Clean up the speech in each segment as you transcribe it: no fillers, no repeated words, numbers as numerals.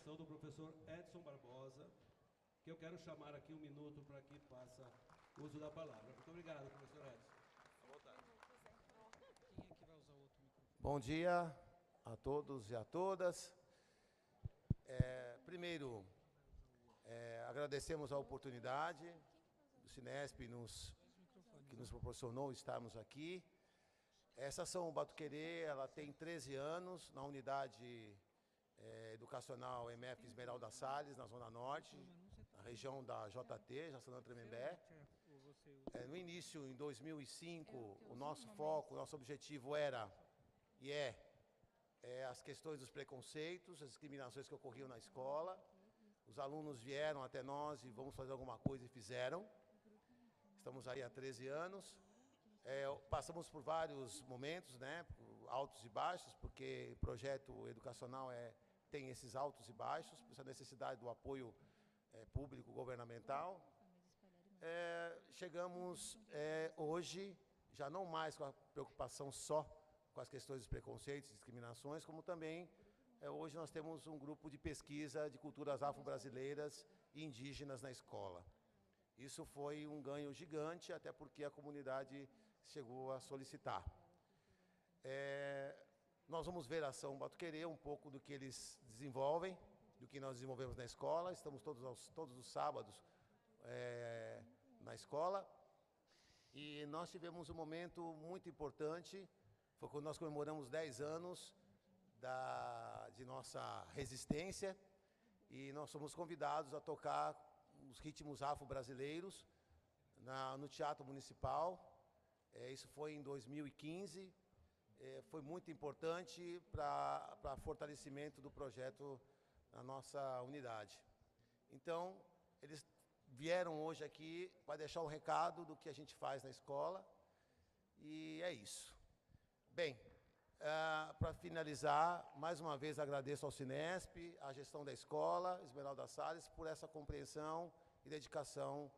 apresentação do professor Edson Barbosa, que eu quero chamar aqui um minuto para que faça uso da palavra. Muito obrigado, professor Edson. À vontade. Quem é que vai usar o outro microfone? Bom dia a todos e a todas. Primeiro, agradecemos a oportunidade do SINESP que nos proporcionou estarmos aqui. Essa ação Uh-Batuk-Erê, ela tem 13 anos, na unidade educacional EMEF Esmeralda Salles, na zona Norte, na região da JT, Jaçanã Tremembé. No início, em 2005, o nosso foco, o nosso objetivo era e as questões dos preconceitos, as discriminações que ocorriam na escola. Os alunos vieram até nós e vamos fazer alguma coisa e fizeram. Estamos aí há 13 anos. Passamos por vários momentos, né, altos e baixos, porque o projeto educacional tem esses altos e baixos, por essa necessidade do apoio público governamental. Chegamos hoje, já não mais com a preocupação só com as questões dos preconceitos e discriminações, como também hoje nós temos um grupo de pesquisa de culturas afro-brasileiras e indígenas na escola. Isso foi um ganho gigante, até porque a comunidade chegou a solicitar. Nós vamos ver a ação Uh-Batuk-Erê, um pouco do que eles desenvolvem, do que nós desenvolvemos na escola. Estamos todos os sábados na escola. E nós tivemos um momento muito importante, foi quando nós comemoramos 10 anos de nossa resistência, e nós fomos convidados a tocar os ritmos afro-brasileiros no Teatro Municipal. Isso foi em 2015, foi muito importante para fortalecimento do projeto na nossa unidade. Então, eles vieram hoje aqui para deixar um recado do que a gente faz na escola, e é isso. Bem, para finalizar, mais uma vez agradeço ao SINESP, à gestão da escola, Esmeralda Salles, por essa compreensão e dedicação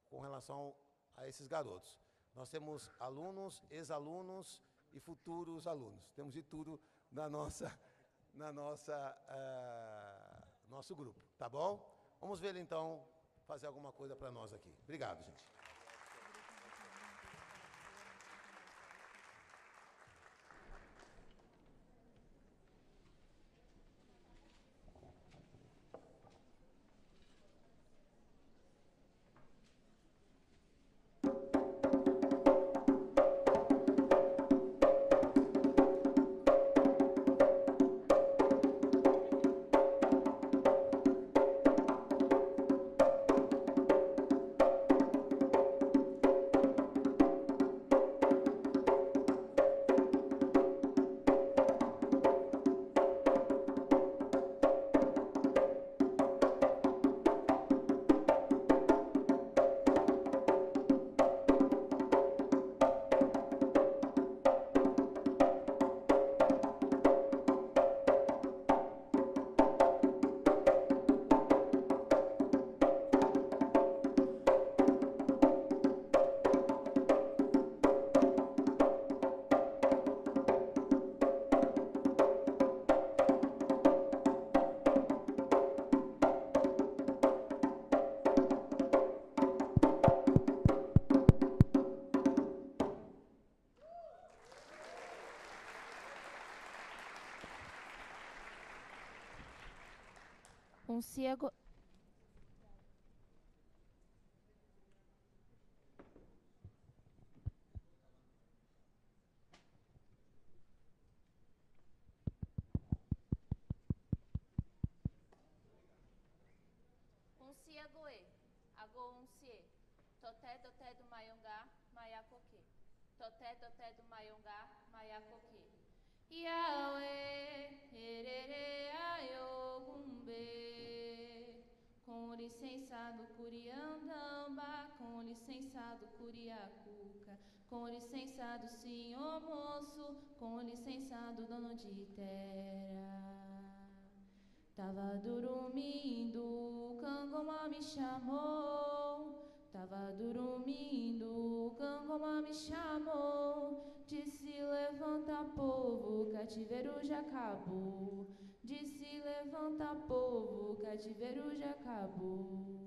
com relação a esses garotos. Nós temos alunos, ex-alunos e futuros alunos. Temos de tudo nosso grupo, tá bom? Vamos ver então, fazer alguma coisa para nós aqui. Obrigado, gente. Um cego. Goe, agô uncie, toté doté do maiongá, maiacoque, toté doté do maiongá, maiacoque. Iaue, herere, aiogumbe, com licença do curiandamba, com licença do curiacuca, com licença do senhor moço, com licença do dono de terra. Tava dormindo, o cangoma me chamou. Tava dormindo, o cangoma me chamou. Disse se levanta, povo, cativeiro já acabou. De se levanta, povo, cativeiro já acabou.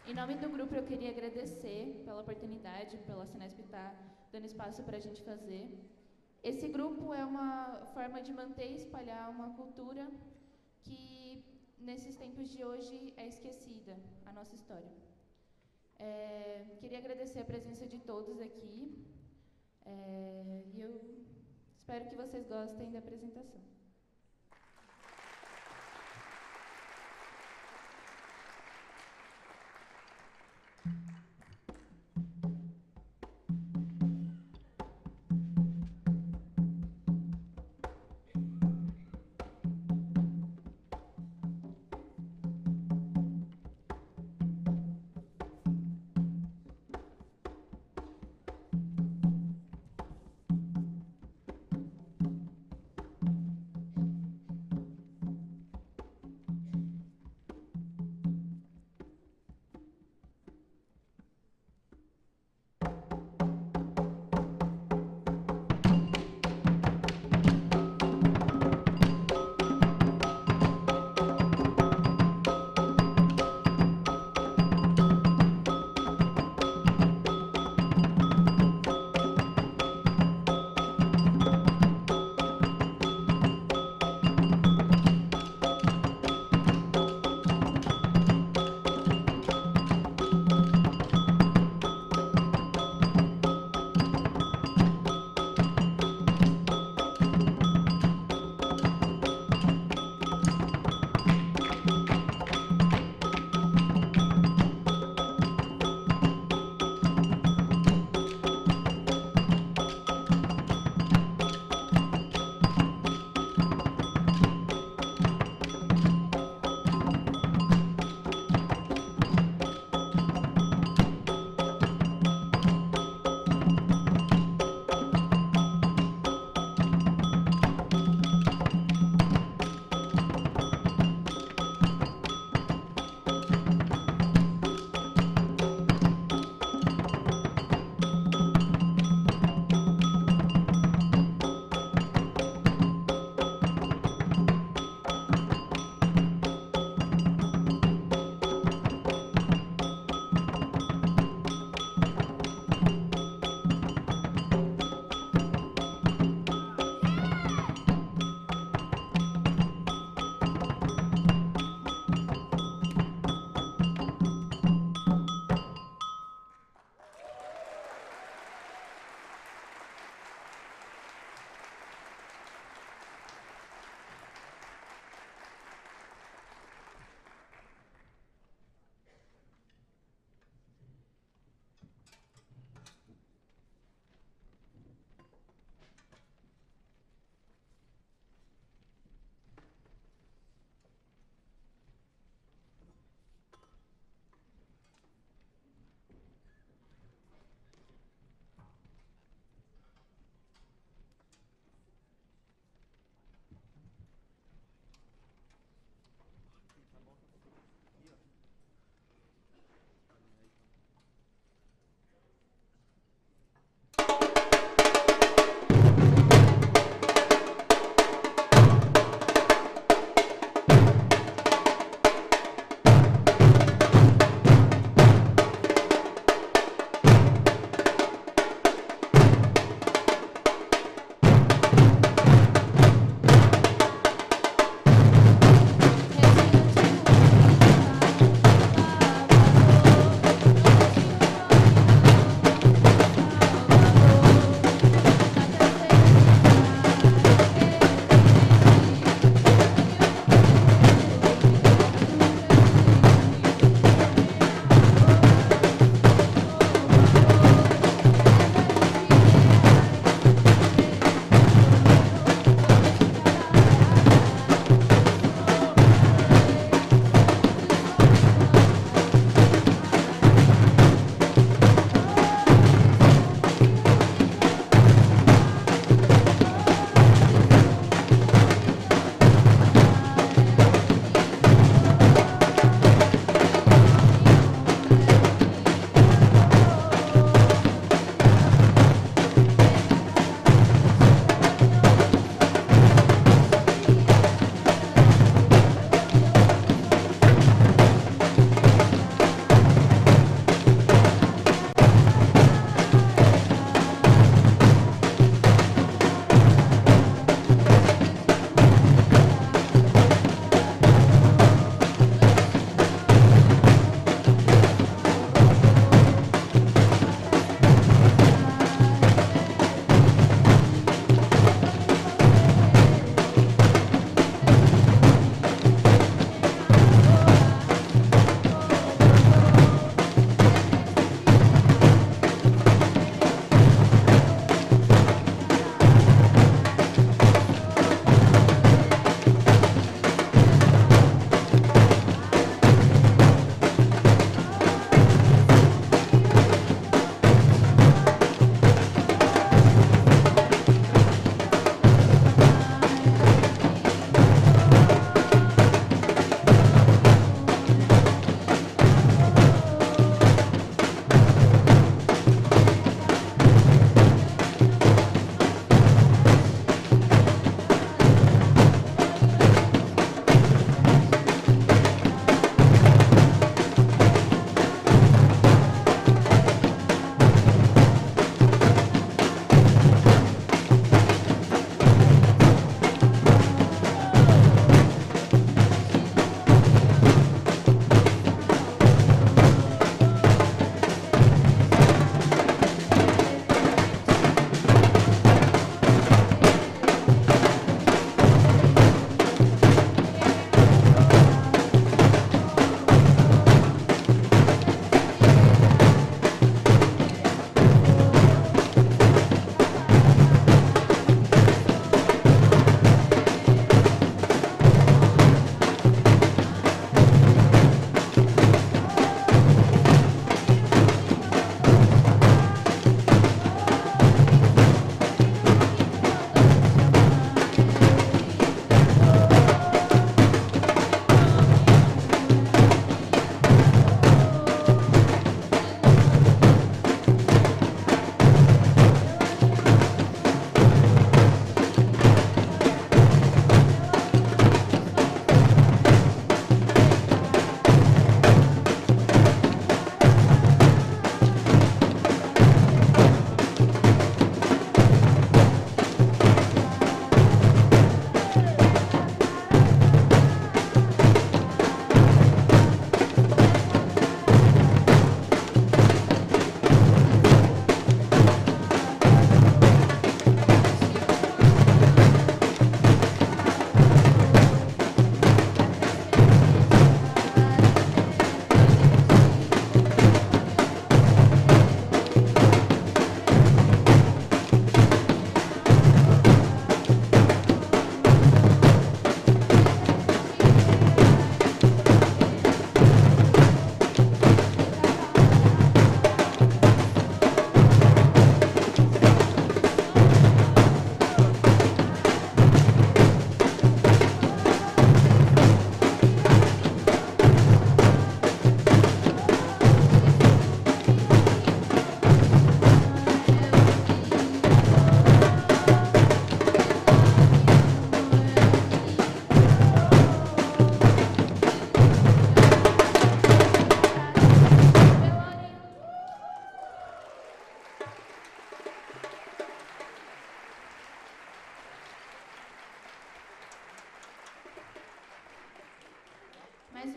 Em nome do grupo, eu queria agradecer pela oportunidade, pela SINESP estar dando espaço para a gente fazer. Esse grupo é uma forma de manter e espalhar uma cultura que, nesses tempos de hoje, é esquecida, a nossa história. Queria agradecer a presença de todos aqui, e eu espero que vocês gostem da apresentação.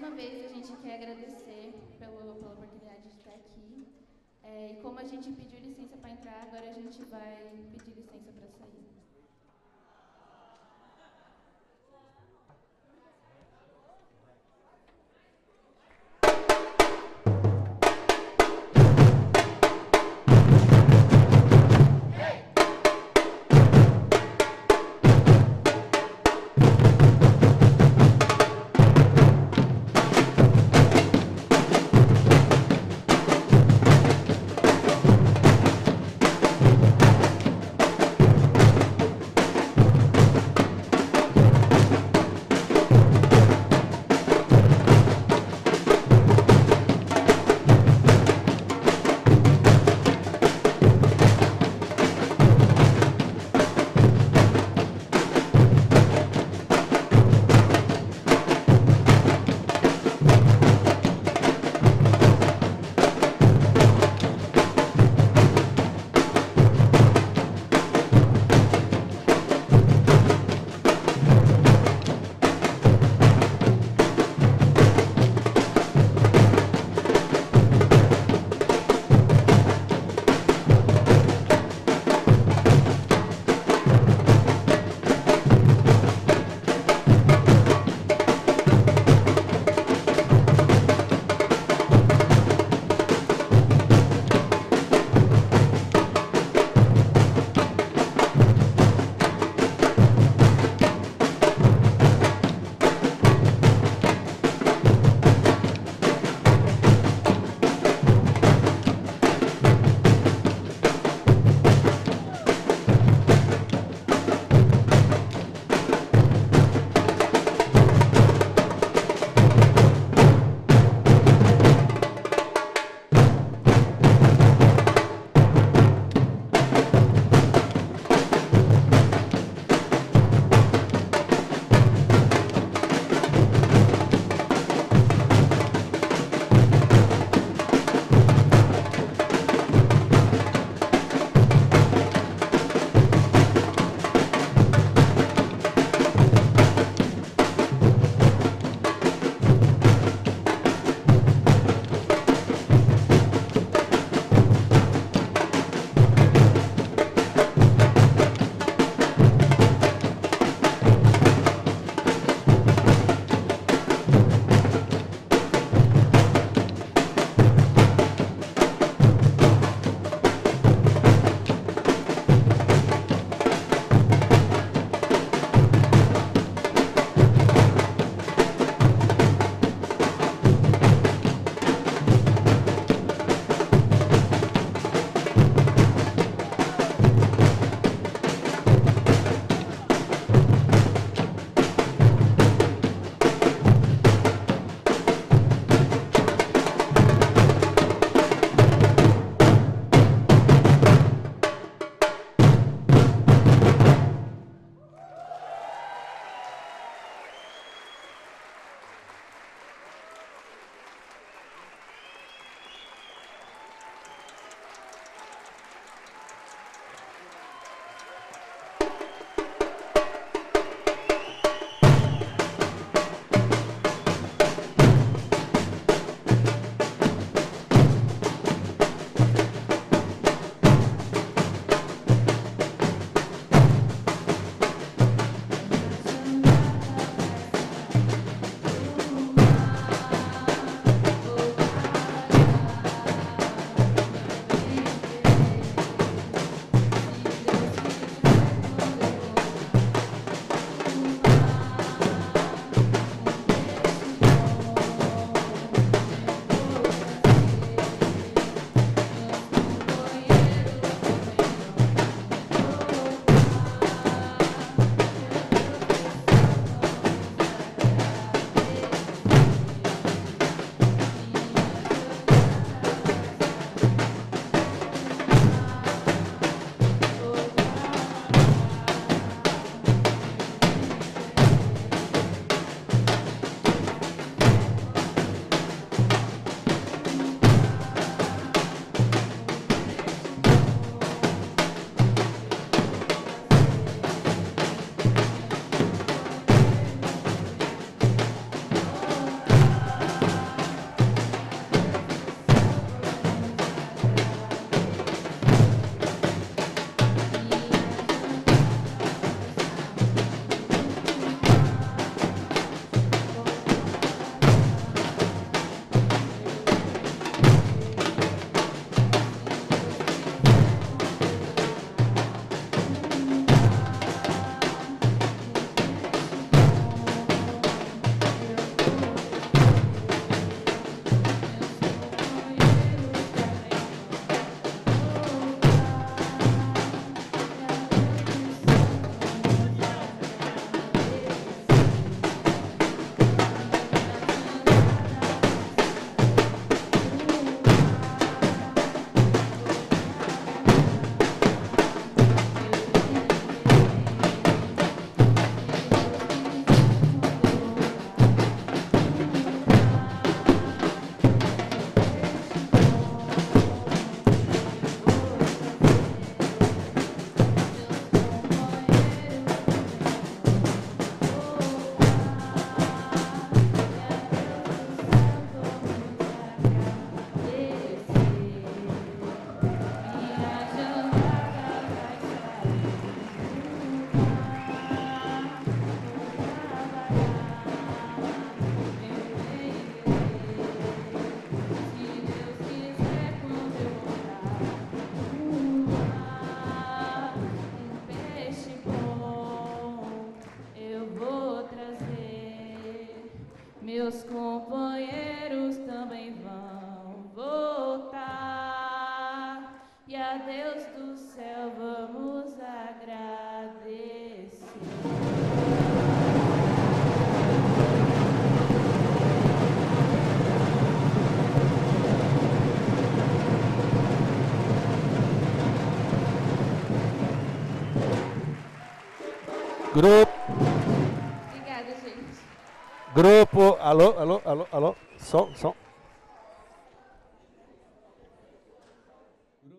uma vez, a gente quer agradecer pela oportunidade de estar aqui. E como a gente pediu licença para entrar, agora a gente vai pedir licença para sair. companheiros também vão voltar. E a Deus do céu vamos agradecer. Grupo. Obrigada, gente. Grupo. Alô, alô, alô, alô. Som, som.